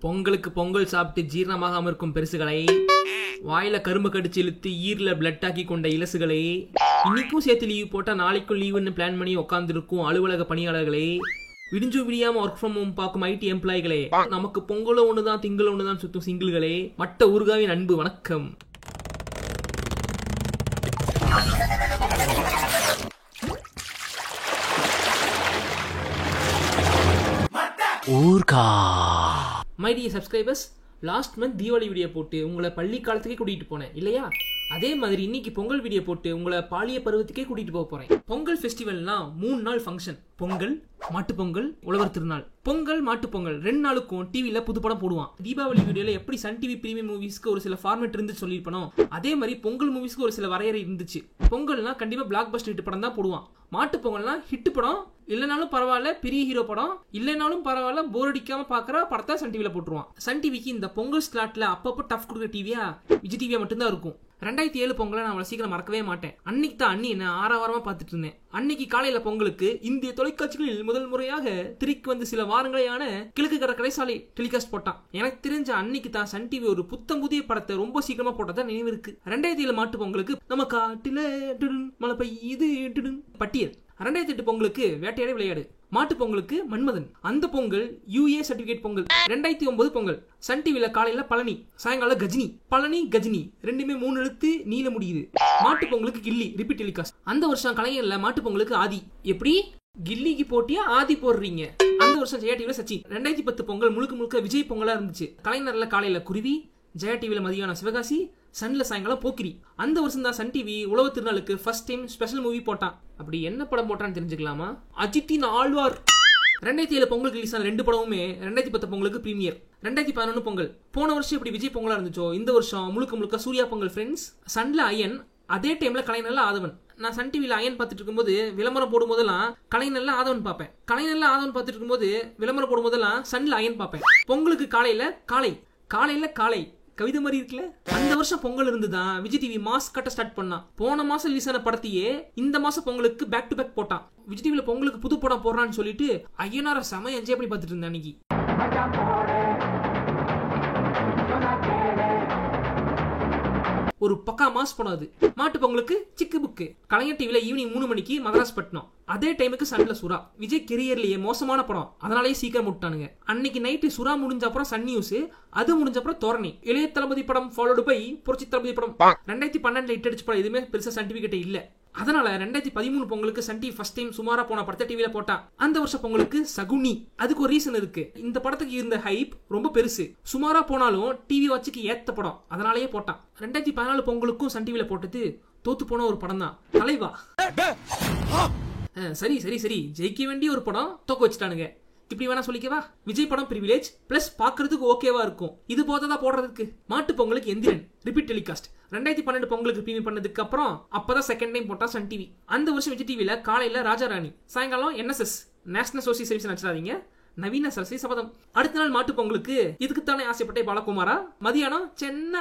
பொங்கலுக்கு பொங்கல் சாப்பிட்டு ஜீரணமாகாம இருக்கும் பெருசுகளை, வாயில கரும்பு கடிச்சு இழுத்து ஈரில் பிளட் ஆக்கி கொண்ட இலசுகளை, இன்னைக்கும் சேர்த்து லீவ் போட்டா நாளைக்கும் லீவுன்னு பிளான் பண்ணி உட்காந்துருக்கும் அலுவலக பணியாளர்களே, விடிஞ்சும் விடியாம ஒர்க் ஃப்ரம் ஹோம் பார்க்கும் ஐடி எம்ப்ளாய்களே, நமக்கு பொங்கலும் ஒண்ணுதான் திங்களும் ஒண்ணுதான் சுத்தும் சிங்கிள்களே, மட்ட ஊர்காவின் அன்பு வணக்கம். My dear subscribers, last month Deepavali video போட்டு உங்களை பள்ளி காலத்துக்கே கூட்டிட்டு போனேன் இல்லையா? அதே மாதிரி இன்னைக்கு பொங்கல் வீடியோ போட்டு உங்களை பாலிய பருவத்துக்கே கூட்டிட்டு போக போறேன். பொங்கல் ஃபெஸ்டிவல்னா 3 நாள் ஃபங்க்ஷன். பொங்கல், மாட்டுப்பொங்கல், உழவர் திருநாள். பொங்கல், மாட்டுப்பொங்கல் 2 நாளுக்கும் டிவில புது படம் போடுவான். தீபாவளி வீடியோல எப்படி சன் டிவி பிரீமியம் மூவிஸ்க்கு ஒரு சில ஃபார்மேட் இருந்து சொல்லிருப்பனோ, அதே மாதிரி பொங்கல் மூவிஸ்க்கு ஒரு சில வரையறை இருந்துச்சு. பொங்கல்னா கண்டிப்பா பிளாக் பஸ்டர் ஹிட் படம் தான் போடுவான். மாட்டு பொங்கல்னா ஹிட் படம் இல்லைனாலும் பரவாயில்ல, பெரிய ஹீரோ படம் இல்லைனாலும் பரவாயில்ல, போர் அடிக்காம பாக்குற படத்தை சன் டிவில போட்டுருவான். சன் டிவிக்கு இந்த பொங்கல் ஸ்லாட்ல அப்பப்போ டஃப் கொடுக்குற டிவியா விஜய் டிவியா மட்டும்தான் இருக்கும். 2007 பொங்கலை நான் அவளை சீக்கிரம் மறக்கவே மாட்டேன். அன்னைக்கு தான் அண்ணி என்ன ஆரவாரமா பார்த்துட்டு இருந்தேன். அன்னைக்கு காலையில பொங்கலுக்கு இந்திய தொலைக்காட்சிகளில் முதல் முறையாக திரைக்கு வந்து சில வாரங்களையான கிழக்கு கடற்கரை சாலை டெலிகாஸ்ட் போட்டான். எனக்கு தெரிஞ்ச அன்னைக்கு தான் சன் டிவி ஒரு புத்தம் புதிய படத்தை ரொம்ப சீக்கிரமா போட்டதா நினைவு இருக்கு. 2007 மாட்டு பொங்கலுக்கு நம்ம காட்டில மழை பெய்யுது பட்டியல். 2008 பொங்கலுக்கு வேட்டையாட விளையாடு. மாட்டு பொங்கலுக்கு மன்மதன். அந்த Pongal UA certificate Pongal. 2009 Pongal Sun டிவில காலையில பழனி, சாயங்காலம் கஜினி. பழனி கஜினி ரெண்டுமே 3 எழுத்து நீல முடியுது. மாட்டு பொங்கலுக்கு கில்லி ரிப்பீட் டெலிகாஸ்ட். அந்த வருஷம் கலைஞர்ல மாட்டு பொங்கலுக்கு ஆதி. எப்படி கில்லிக்கு போட்டியா ஆதி போடுறீங்க? அந்த வருஷம் ஜெயா டிவில சச்சின். 2010 பொங்கல் முழுக்க முழுக்க விஜய் பொங்கலா இருந்துச்சு. கலைஞர்ல காலையில குருவி, ஜெயா டிவில மதியானம் சிவகாசி, சன்ல சாயங்காலம் போக்கிரி. அந்த வருஷம் தான் சன் டிவி உழவு திருநாளுக்கு ஃபர்ஸ்ட் டைம் ஸ்பெஷல் மூவி போட்டான். அப்படி என்ன படம் போட்டான்னு தெரிஞ்சுக்கலாமா? அஜித்தின் ஆழ்வார். 2007 பொங்கலுக்கு ரிலீஸ் ஆன 2 படமுமே 2010 பொங்கலுக்கு பிரீமியர். 2011 பொங்கல். போன வருஷம் இப்படி விஜய் பொங்கலா இருந்துச்சோ, இந்த வருஷம் முழுக்க முழுக்க சூர்யா பொங்கல் ஃப்ரெண்ட்ஸ். சன்ல அயன், அதே டைம்ல கலைஞர்ல ஆதவன். நான் சன் டிவில அயன் பார்த்துட்டு இருக்கும்போது விளம்பரம் போடும் போதெல்லாம் கலைஞர்ல ஆதவன் பார்ப்பேன். கலைஞர்ல ஆதவன் பார்த்துட்டு இருக்கும்போது விளம்பரம் போடும் போதெல்லாம் சன்ல அயன் பார்ப்பேன். பொங்கலுக்கு காலையில காலை கவிதை மாதிரி இருக்குல்ல. அந்த வருஷம் பொங்கல் இருந்துதான் விஜய் டிவி மாஸ் கட்ட ஸ்டார்ட் பண்ணான். போன மாசம் ரிலீஸ் ஆன படத்தையே இந்த மாசம் பொங்கலுக்கு பேக் டு பேக் போட்டான். விஜய் டிவில பொங்கலுக்கு புது படம் போடுறான்னு சொல்லிட்டு ஐயனார செமையா என்ஜாய் பண்ணி பார்த்துட்டு இருந்தேன் அன்னைக்கு. ஒரு பக்கா மாஸ் படம் அது. மாட்டு பொங்கலுக்கு சிக்கு புக்கு. கலைஞர் டிவில ஈவினிங் 3 மணிக்கு மதராஸ் பட்டினம். அதே டைமுக்கு சன்ல சுறா. விஜய் கெரியர்லயே மோசமான படம், அதனாலேயே சீக்கிரம் விட்டானுங்க. அன்னைக்கு நைட்டு சுறா முடிஞ்ச அப்புறம் சன் நியூஸ், அது முடிஞ்ச அப்புறம் தோரணி. இளைய தளபதி படம் ஃபாலோடு பை புரட்சி தளபதி படம். 2012 ஹிட் அடிச்ச படம் எதுவுமே பெருசா சர்டிபிகேட் இல்ல. அதனால 2013 பொங்கலுக்கு சன் டிவி ஃபர்ஸ்ட் டைம் சுமாரா போன படத்தை டிவில போட்டான். அந்த வருஷம் பொங்கலுக்கு சகுனி. அதுக்கு ஒரு ரீசன் இருக்கு. இந்த படத்துக்கு இருந்த ஹைப் ரொம்ப பெருசு. சுமாரா போனாலும் டிவி வாட்சுக்கு ஏத்த படம், அதனாலேயே போட்டான். 2014 பொங்கலுக்கும் சன் டிவில போட்டது தோத்து போன ஒரு படம் தான், தலைவா. சரி ஜெயிக்க வேண்டிய ஒரு படம் தோக்க வச்சுட்டானுங்க. இப்படி வேணா சொல்லிக்கவா? விஜய் படம் பிரிவிலேஜ் பிளஸ் பாக்குறதுக்கு ஓகேவா இருக்கும். இது போதா போடுறதுக்கு. மாட்டு பொங்கலுக்கு எந்திரன் ரிப்பீட் டெலிகாஸ்ட். 2012 பொங்கலுக்கு பிரீமியம் பண்ணதுக்கு அப்புறம் அப்பதான் செகண்ட் டைம் போட்டா சன் டிவி. அந்த வருஷம் விஜய் டிவில காலையில ராஜா ராணி, சாயங்காலம் NSS நேஷனல் சோசியல் சர்வீஸ் நடிச்சாதீங்க, நவீன சரசி சபதம். அடுத்த நாள் மாட்டு பொங்கலுக்கு இதுக்குத்தானே ஆசைப்பட்டே பாலகுமாரா. மதியானம் சென்னை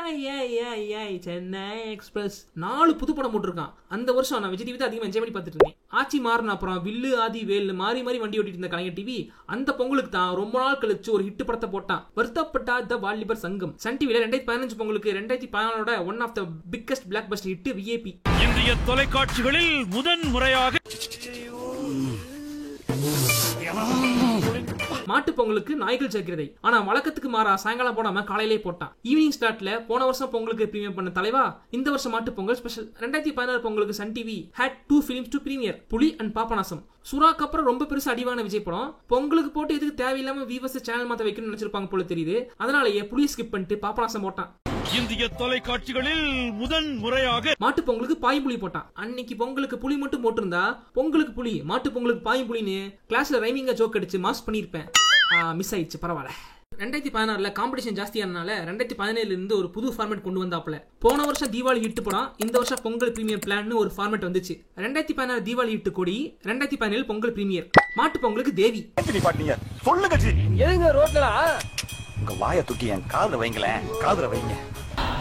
எக்ஸ்பிரஸ். 4 புது படம் போட்டிருக்கான். அந்த வருஷம் நான் விஜய் டிவி தான் அதிகமாக என்ஜாய் பண்ணி பார்த்துட்டு இருந்தேன். ஆட்சி மாறின அப்புறம் வில்லு ஆதி வேல் மாறி வண்டி ஓட்டிட்டு இருந்த கலைஞர் டிவி அந்த பொங்கலுக்கு தான் ரொம்ப நாள் கழிச்சு ஒரு ஹிட் படத்தை போட்டான், வருத்தப்பட்டா த வாலிபர் சங்கம். சன் டிவில 2015 பொங்கலுக்கு 2014 one of the biggest blockbuster hit VIP. இந்திய தொலைக்காட்சிகளில் முதன் முறையாக மாட்டு பொங்கலுக்கு நாய்கள் ஜாக்கிரதை. ஆனா வழக்கத்துக்கு மாறா சாயங்காலம் போடாம காலையிலே போட்டான். ஈவினிங் ஸ்டார்ட்ல போன வருஷம் பொங்கலுக்கு பிரீமியம் பண்ண தலைவா, இந்த வருஷம் மாட்டு பொங்கல் ஸ்பெஷல். 2016 பொங்கலுக்கு Sun TV had 2 films to premiere, Puli and Papanasam. சுறாக்கு அப்புறம் ரொம்ப பெருசு அடிவான விஜய் படம். பொங்கலுக்கு போட்டு எதுக்கு தேவையில்லாம வியூவர்ஸ் சேனல் மாத்த வைக்கணும்னு நினைச்சிருப்பாங்க போல தெரியுது. அதனாலயே புலி ஸ்கிப் பண்ணிட்டு பாபநாசம் போட்டான். இந்திய தொலைக்காட்சிகளில் முதன் முறையாக மாட்டு பொங்கலுக்கு பாயும்புலி போட்டான். அன்னைக்கு பொங்கலுக்கு புலி மட்டும் போட்டிருந்தா பொங்கலுக்கு புலி, மாட்டு பொங்கலுக்கு பாயும்புலின்னு கிளாஸ்ல ரைமிங்கா ஜோக் அடிச்சு மாஸ் பண்ணிருப்பேன். மிஸ் ஆயிடுச்சு, பரவாயில்ல. 2016 காம்படிஷன் ஜாஸ்தியானால 2017 இருந்து ஒரு புது ஃபார்மேட் கொண்டு வந்தாப்ல. போன வருஷம் தீபாவளி ஹிட் படம், இந்த வருஷம் பொங்கல் பிரீமியர் பிளான் ஒரு ஃபார்மேட் வந்துச்சு. 2016 தீபாவளி ஹிட் கொடி, 2017 பொங்கல் பிரீமியர். மாட்டு பொங்கலுக்கு தேவி. சொல்லுங்க ரோட்ல உங்க வாயை தூக்கி என் காதுல வைங்களேன், காதுல வைங்க.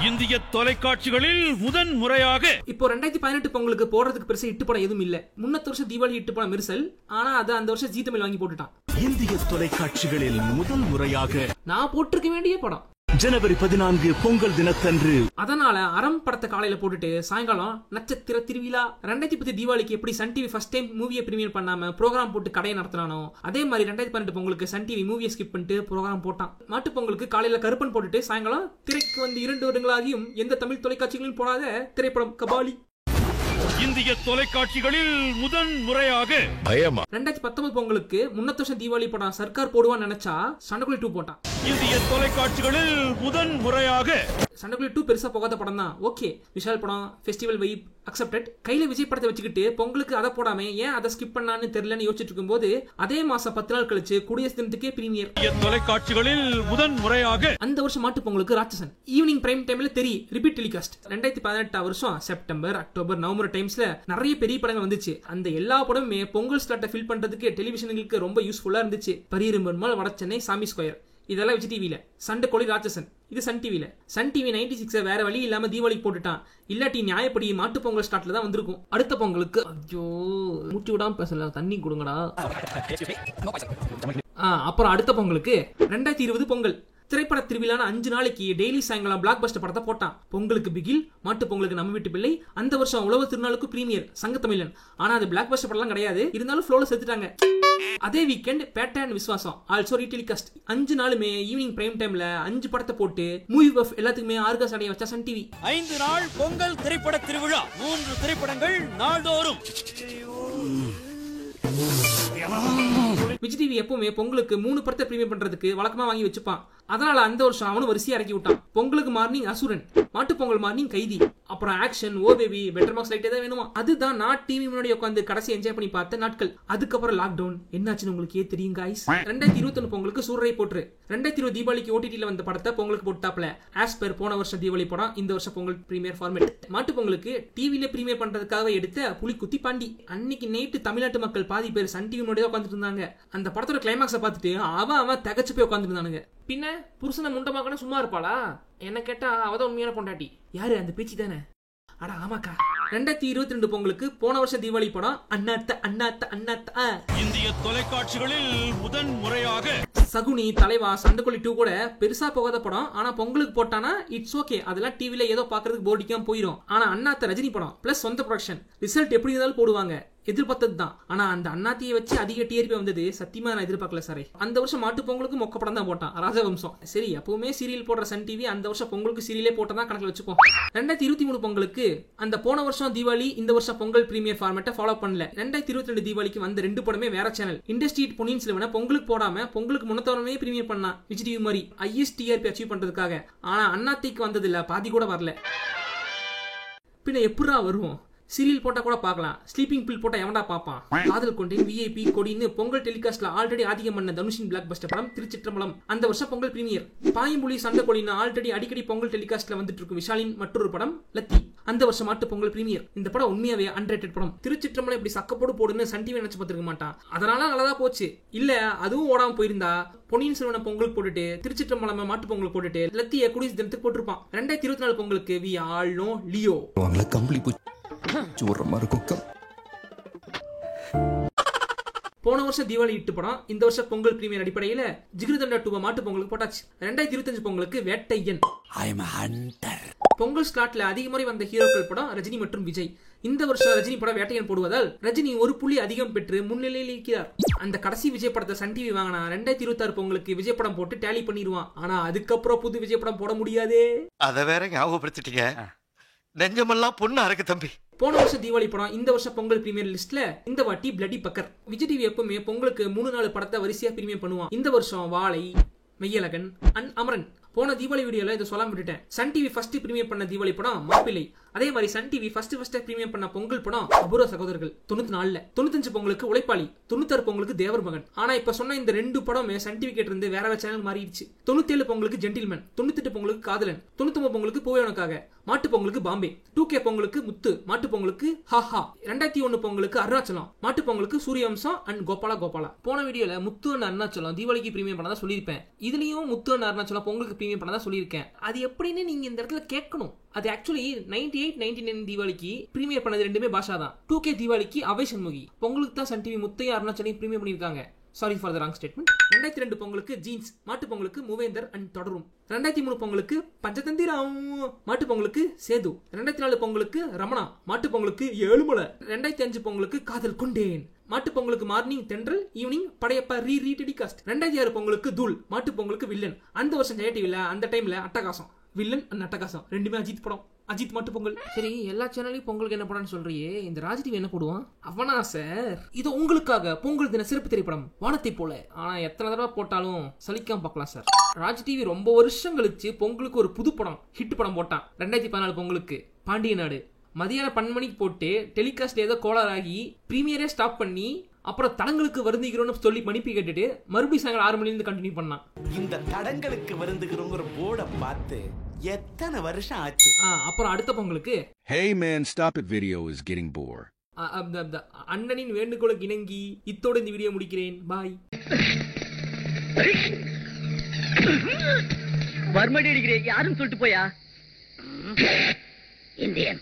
இந்திய தொலைக்காட்சிகளில் முதன் முறையாக இப்போ 2018 பொங்கலுக்கு போடுறதுக்கு பெருசா இட்டு படம் எதுவும் இல்ல. முன்னத்து வருஷம் தீபாவளி இட்டு படம் மெர்சல். ஆனா அது அந்த வருஷம் ஜீ தமிழ் வாங்கி போட்டுட்டான். இந்திய தொலைக்காட்சிகளில் முதல் முறையாக நான் போட்டிருக்க வேண்டிய படம் ஜனவரி 14 பொங்கல் தினத்தன்று. அதனால அறம் படத்தை காலையில போட்டுட்டு சாயங்காலம் நட்சத்திர திருவிழா 2010 தீபாவளிக்கு எப்படி சன் டிவி ஃபர்ஸ்ட் டைம் மூவியை பிரீமியர் பண்ணாம ப்ரோக்ராம் போட்டு கடையை நடத்தினானோ அதே மாதிரி 2018 பொங்கலுக்கு சன் டிவி மூவியை ஸ்கிப் பண்ணிட்டு ப்ரோக்ராம் போட்டான். மாட்டு பொங்கலுக்கு காலையில கருப்பன் போட்டுட்டு சாயங்காலம் திரைக்கு வந்து 2 வருடங்களாகியும் எந்த தமிழ் தொலைக்காட்சிகளிலும் போடாத திரைப்படம் கபாலி. இந்திய தொலைக்காட்சிகளில் முதன் முறையாக பயமா 2019 பொங்கலுக்கு முன்னத்து வருஷம் தீபாவளி படம் சர்க்கார் போடுவான்னு நினைச்சா சண்டைக்குழி 2 போட்டான். இந்திய தொலைக்காட்சிகளில் முதன் முறையாக சண்டைக்குழி 2 பெருசா போகாத படம் தான். ஓகே, விஷால் படம், ஃபெஸ்டிவல் வைப் அக்செப்டட். கையில விஜய் படத்தை வச்சுக்கிட்டு பொங்கலுக்கு அதை போடாம ஏன் அதை ஸ்கிப் பண்ணான்னு தெரியலன்னு யோசிச்சுட்டு இருக்கும்போது அதே மாசம் 10 நாள் கழிச்சு குடியரசு தினத்துக்கே பிரீமியர். தொலைக்காட்சிகளில் முதன் முறையாக அந்த வருஷம் மாட்டு பொங்கலுக்கு ராட்சசன் ஈவினிங் பிரைம் டைம்ல தெரிய ரிப்பீட் டெலிகாஸ்ட். 2018 வருஷம் செப்டம்பர், அக்டோபர், நவம்பர் டைம்ஸ்ல நிறைய பெரிய படங்கள் வந்துச்சு. அந்த எல்லா படமுமே பொங்கல் ஸ்லாட்டை ஃபில் பண்றதுக்கு டெலிவிஷனுக்கு ரொம்ப யூஸ்ஃபுல்லா இருந்துச்சு. பரியரும் பெருமாள், வட சென்னை, சாமி ஸ்கொயர் இதெல்லாம் விஜய் டிவில. சண்டை கோழி ராட்சசன் இது சன் டிவில. சன் டிவி 96 வேற வழி இல்லாம தீபாவளிக்கு போட்டுட்டான். இல்லாட்டி நியாயப்படி மாட்டு பொங்கல் ஸ்டார்ட்ல தான் வந்திருக்கும். அடுத்த பொங்கலுக்கு ஐயோ மூச்சு விடாம பேசல, தண்ணி கொடுங்கடா. அப்புறம் அடுத்த பொங்கலுக்கு 2020 பொங்கல் திரைப்பட திருவிழான 5 நாளைக்கு டெய்லி சாயங்காலம் பிளாக் பஸ்டர் படத்தை போட்டான். பொங்கலுக்கு பிகில், மாட்டு பொங்கலுக்கு நம்ம வீட்டு பிள்ளை, அந்த வருஷம் உழவு திருநாளுக்கு பிரீமியர் சங்கத்தமிழன். ஆனா அது பிளாக் பஸ்டர் படம்லாம் கிடையாது, இருந்தாலும் ஃப்ளோல சேர்த்துட்டாங்க. அதே weekend Petta and Viswasam also retelecast. 5 நாளுமே ஈவினிங் பிரைம் டைம்ல 5 படத்தை போட்டு மூவி பஃப் எல்லாத்துக்குமே ஆர்காஸ் அடைய வச்சா சன் டிவி. 5 நாள் பொங்கல் திரைப்பட திருவிழா, 3 திரைப்படங்கள் நாள்தோறும். விஜய் டிவி எப்பவுமே பொங்கலுக்கு 3 படத்தை பிரீமியர் பண்றதுக்கு வழக்கமா வாங்கி வச்சுப்பான். அதனால அந்த வருஷம் அவனும் வரிசையா இறக்கி விட்டான். பொங்கலுக்கு மார்னிங் அசுரன், மாட்டு பொங்கல் மார்னிங் கைதி, அப்புறம் ஆக்ஷன், ஓ பேபி, பெட்டர் மார்க்ஸ் லைட் ஏதாவது வேணுமா. அதுதான் நான் டிவி முன்னாடி உட்காந்து கடைசி என்ஜாய் பண்ணி பார்த்த நாட்கள். அதுக்கப்புறம் லாக்டவுன் என்னாச்சுன்னு உங்களுக்கு தெரியும் காய்ஸ். 2021 பொங்கலுக்கு சூரரை போட்டு 2020 தீபாவளிக்கு ஓடிடில வந்த படத்தை பொங்கலுக்கு போட்டாப்ல. ஆஸ் பெர் போன வருஷம் தீபாவளி படம் இந்த வருஷம் பொங்கல் பிரீமியர் ஃபார்மேட். மாட்டு பொங்கலுக்கு டிவில பிரீமியர் பண்றதுக்காக எடுத்த புலிக்குத்தி பாண்டி. அன்னைக்கு நைட்டு தமிழ்நாட்டு மக்கள் பாதி பேர் சன் டிவி முன்னாடி உட்காந்துட்டு இருந்தாங்க. அந்த படத்தோட கிளைமாக்ஸை பார்த்துட்டு அவன் தகச்சு போய் உட்காந்துட்டு இருந்தானுங்க. பின்ன புருஷனை முண்டமாக்கணும் சும்மா இருப்பாளா? என்ன கேட்டா அவதான் உண்மையான பொண்டாட்டி. யாரு அந்த பேச்சு தானே? அட ஆமாக்கா. 2022 பொங்கலுக்கு போன வருஷம் தீபாவளி படம் அண்ணாத்த அண்ணாத்த அண்ணாத்த. இந்திய தொலைக்காட்சிகளில் முதன் முறையாக சகுனி, தலைவா, சண்டைக்கோழி 2 கூட பெருசா போகாத படம். ஆனா பொங்கலுக்கு போட்டானா இட்ஸ் ஓகே, அதெல்லாம் டிவில ஏதோ பாக்குறதுக்கு போர்டிக்காம போயிடும். ஆனா அண்ணாத்த ரஜினி படம் பிளஸ் சொந்த ப்ரொடக்ஷன், ரிசல்ட் எப்படி இருந்தாலும் போடுவாங்க. எதிர்பார்த்தது தான். ஆனா அந்த அண்ணாத்தியை வச்சு அதிக டிஆர்பி வந்தது சத்தியமா நான் எதிர்பார்க்கல சாரே. அந்த வருஷம் மாட்டு பொங்கலுக்கு மொக்க படம் தான் போட்டான், ராஜவம்சம். சரி, எப்பவுமே சீரியல் போடுற சன் டிவி அந்த வருஷம் பொங்கலுக்கு சீரியலே போட்டதான் கணக்கில் வச்சுப்போம். 2023 பொங்கலுக்கு அந்த போன வருஷம் தீபாவளி இந்த வருஷம் பொங்கல் பிரீமியர் ஃபார்மேட்டை ஃபாலோ பண்ணல. 2022 தீபாவளிக்கு வந்த 2 படமே வேற சேனல். இண்டஸ்ட்ரி பொன்னியின் செல்வனை பொங்கலுக்கு போடாம பொங்கலுக்கு முன்னத்தவரமே பிரீமியர் பண்ணா விஜய் டிவி மாதிரி ஹையஸ்ட் டிஆர்பி அச்சீவ் பண்றதுக்காக. ஆனா அண்ணாத்திக்கு வந்தது இல்ல, பாதி கூட வரல. பின்ன எப்படா வருவோம்? சீரியல் போட்டா கூட பார்க்கலாம், ஸ்லீப்பிங் பில் போட்டா எவன்டா பாப்பான்? காதல் கொண்டேன், விஐபி, கொடின்னு பொங்கல் டெலிகாஸ்ட்ல ஆல்ரெடி ஆதிக்கம் பண்ண தனுஷின் பிளாக் பஸ்டர் படம் திருச்சிற்றம்பலம் அந்த வருஷம் பொங்கல் பிரீமியர். பாயம்புலி, சண்டை கொடின்னு ஆல்ரெடி அடிக்கடி பொங்கல் டெலிகாஸ்ட்ல வந்துட்டு இருக்கும் விஷாலின் மற்றொரு படம் லத்தி அந்த வருஷம் மாட்டு பொங்கல் பிரீமியர். இந்த படம் உண்மையாவே அன்ரேட்டட் படம். திருச்சிற்றம்பலம் இப்படி சக்கப்போடு போடுன்னு சன் டிவி நினைச்சு பார்த்திருக்க மாட்டான். அதனால நல்லதா போச்சு. இல்ல அதுவும் ஓடாம போயிருந்தா பொன்னியின் செல்வனை பொங்கலுக்கு போட்டுட்டு திருச்சிற்றம்பலம் மாட்டு பொங்கல் போட்டுட்டு லத்திய குடியரசு தினத்துக்கு போட்டிருப்பான். 2024 பொங்கலுக்கு வி ஆல் நோ லியோ போன வருஷம் தீபாவளி இட்டு படம் இந்த வருஷம் பொங்கல் பிரீமியர் அடிப்படையில ஜிகிருதண்டா 2 மாட்டு பொங்கலுக்கு போட்டாச்சு. 2025 பொங்கலுக்கு வேட்டையன். பொங்கல் ஸ்லாட்ல அதிக முறை வந்த ஹீரோக்கள் படம் ரஜினி மற்றும் விஜய். இந்த வருஷம் ரஜினி படம் வேட்டையன் போடுவதால் ரஜினி 1 புள்ளி அதிகம் பெற்று முன்னிலையில் இருக்கிறார். அந்த கடைசி விஜய் படத்தை சன் டிவி வாங்கினா 2026 பொங்கலுக்கு விஜய் படம் போட்டு டேலி பண்ணிடுவான். ஆனா அதுக்கப்புறம் புது விஜய் படம் போட முடியாதே. அத வேற ஞாபகப்படுத்திட்டீங்க, நெஞ்சமெல்லாம் பொண்ணு அறக்கு தம்பி. போன வருஷம் தீபாவளி படம் இந்த வருஷம் பொங்கல் பிரீமியர் லிஸ்ட்ல இந்த வாட்டி பிளடி பக்கர். விஜய் டிவி எப்பவுமே பொங்கலுக்கு 3-4 படத்தை வரிசையா பிரீமியர் பண்ணுவான். இந்த வருஷம் வாழை, மெய்யழகன் அண்ட் அமரன். போன தீபாவளி வீடியோல இதை சொல்லாம விட்டுட்டேன். சன் டிவி ஃபர்ஸ்ட் பிரீமியர் பண்ண தீபாவளி படம் மாப்பிள்ளை. அதே மாதிரி சன் டிவி ஃபர்ஸ்ட் பிரீமியர் பண்ண பொங்கல் படம் அபூர்வ சகோதரர்கள் 94. 95 பொங்கலுக்கு உழைப்பாளி, 96 பொங்கலுக்கு தேவர் மகன். ஆனா இப்ப சொன்ன இந்த 2 படமே சன் டிவி கிட்ட இருந்து வேற சேனல் மாறிடுச்சு. 97 பொங்கலுக்கு ஜென்டில்மேன், 98 பொங்கலுக்கு காதலன், 99 பொங்கலுக்கு பூவேனுக்காக, மாட்டு பொங்கலுக்கு பாம்பே. 2K பொங்கலுக்கு முத்து, மாட்டு பொங்கலுக்கு ஹாஹா. 2001 பொங்கலுக்கு அருணாச்சலம், மாட்டு பொங்கலுக்கு சூரியவம்சம் அண்ட் கோபாலா. போன வீடியோல முத்து அண்ட் அருணாச்சலம் தீபாவளிக்கு பிரீமியம் பண்ணதா சொல்லியிருப்பேன். இதுலயும் முத்து அண்ட் அருணாச்சலம் பொங்கலுக்கு பிரீமியம் பண்ணதா சொல்லியிருக்கேன். அது எப்படின்னு நீங்க இந்த இடத்துல கேட்கணும். அது ஆக்சுவலி 98, 99 தீபாவளிக்கு பிரீமியர் பண்ணது ரெண்டுமே பாஷா தான். 2K தீபாவளிக்கு அவை சண்முகி, பொங்கலுக்கு தான் சன் டிவி முத்தையும் அருணாச்சலையும் பிரீமியம் பண்ணியிருக்காங்க. Sorry for the wrong statement. 2002 பொங்கலுக்கு ஜீன்ஸ், மாட்டு பொங்கலுக்கு மூவேந்தர் அண்ட் தொடரும். 2003 பொங்கலுக்கு பஞ்சதந்திரம், மாட்டு பொங்கலுக்கு சேது. 2004 பொங்கலுக்கு ரமணா, மாட்டு பொங்கலுக்கு ஏழுமலை. 2005 பொங்கலுக்கு காதல் கொண்டேன், மாட்டு பொங்கலுக்கு மார்னிங் தென்றல், ஈவினிங் படையப்பா ரீடெலிகாஸ்ட். 2006 பொங்கலுக்கு தூள், மாட்டு பொங்கலுக்கு வில்லன். அந்த வருஷம் ஜெய டிவில அந்த டைம்ல அட்டகாசம், வில்லன் அண்ட் அட்டகாசம் ரெண்டுமே அஜித் படம். அஜித் மாட்டு பொங்கல். சரி, எல்லா சேனலையும் பொங்கலுக்கு என்ன படம்னு சொல்றியே, இந்த ராஜ் டிவி என்ன போடுவான்? அவனா சார், இது உங்களுக்காக பொங்கல் தின சிறப்பு திரைப்படம் வானத்தை போல. ஆனா எத்தனை தடவை போட்டாலும் சலிக்காம பார்க்கலாம் சார். ராஜ் டிவி ரொம்ப வருஷம் கழிச்சு பொங்கலுக்கு ஒரு புது படம், ஹிட் படம் போட்டான். 2014 பொங்கலுக்கு பாண்டிய நாடு. மதியானம் 12 மணிக்கு போட்டு டெலிகாஸ்ட் ஏதோ கோளாறாகி பிரீமியரே ஸ்டாப் பண்ணி அப்புறம் தடங்களுக்கு வருந்துகிறோம்னு சொல்லி மன்னிப்பு கேட்டுட்டு மறுபடியும் சாயங்காலம் 6 மணிலிருந்து கண்டினியூ பண்ணான். இந்த தடங்களுக்கு வருந்துகிறோங்கிற போர்டை பார்த்து எத்தனை வருஷம் ஆச்சு. அப்புறம் அடுத்த பொங்கலுக்கு Hey man, stop it, video is getting bored. அண்ணனின் வேண்டுகோளுக்கு இணங்கி இத்தோடு இந்த வீடியோ முடிக்கிறேன். பாய். வர்மடி அடிக்கிறேன் யாரும் சொல்லிட்டு போயா இந்தியன்.